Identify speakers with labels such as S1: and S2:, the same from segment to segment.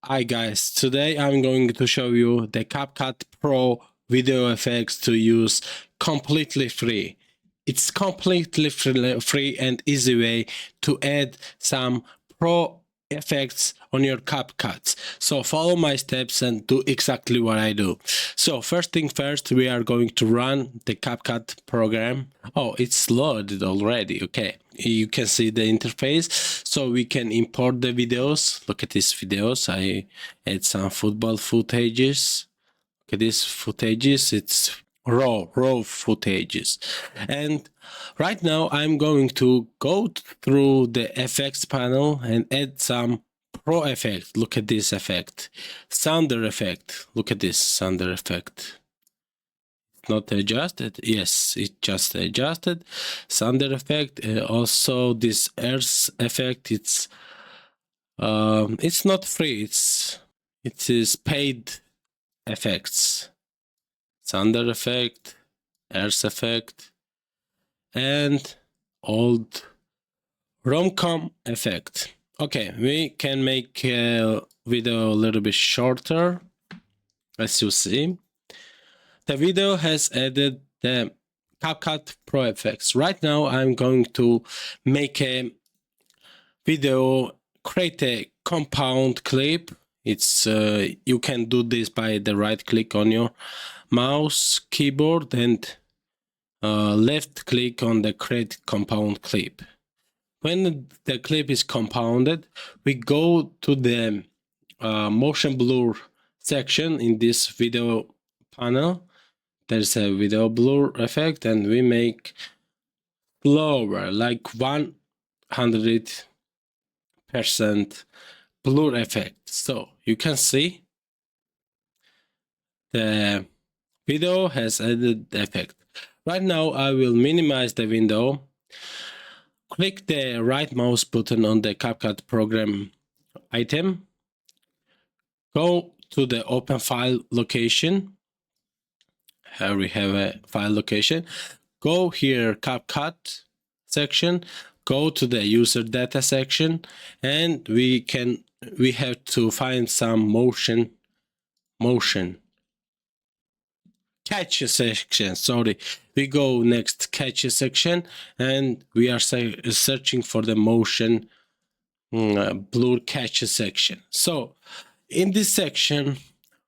S1: Hi guys, today I'm going to show you the CapCut Pro video effects to use completely free. It's completely free and easy way to add some pro effects on your CapCut. So follow my steps and do exactly what I do. So first thing first, we are going to run the CapCut program. Oh, it's loaded already. Okay, you can see the interface. So we can import the videos. Look at these videos. I add some football footages. Look at these footages. It's raw footages. And right now I'm going to go through the effects panel and add some pro effect. Look at this effect. Sounder effect. Look at this sounder effect. Not adjusted. Yes, it just adjusted. Sounder effect. Also this earth effect. It's not free. It is paid effects. Thunder effect, earth effect, and old rom-com effect. Okay, we can make a video a little bit shorter, as you see. The video has added the CapCut Pro effects. Right now, I'm going to make a video, create a compound clip. It's you can do this by the right click on your mouse keyboard and left click on the create compound clip. When the clip is compounded, we go to the motion blur section in this video panel. There's a video blur effect and we make lower, like 100% blur effect. So you can see the video has added the effect. Right now I will minimize the window. Click the right mouse button on the CapCut program item. Go to the open file location. Here we have a file location. Go here, CapCut section. Go to the user data section, and we have to find some motion catch section. Sorry, we go next catch section, and we are searching for the motion blur catch section. So in this section,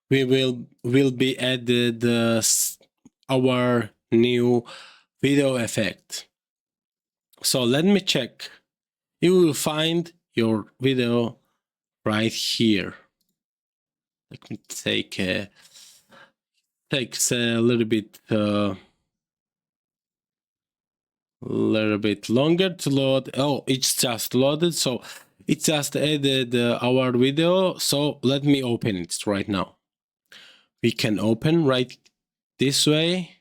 S1: we will be added our new video effect. So let me check. You will find your video right here. Let me take takes a little bit longer to load. Oh, it's just loaded, so it just added our video. So let me open it right now. We can open right this way,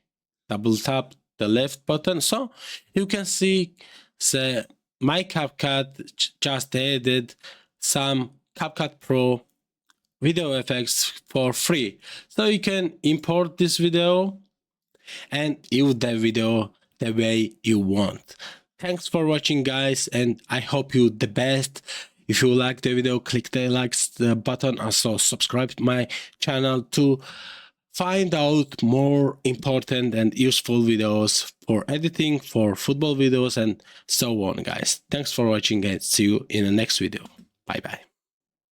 S1: double tap the left button, so you can see my CapCut just added some CapCut Pro video effects for free. So you can import this video and use the video the way you want. Thanks for watching, guys, and I hope you the best. If you like the video, click the likes button. Also subscribe to my channel to find out more important and useful videos for editing, for football videos, and so on, guys. Thanks for watching and see you in the next video. Bye bye.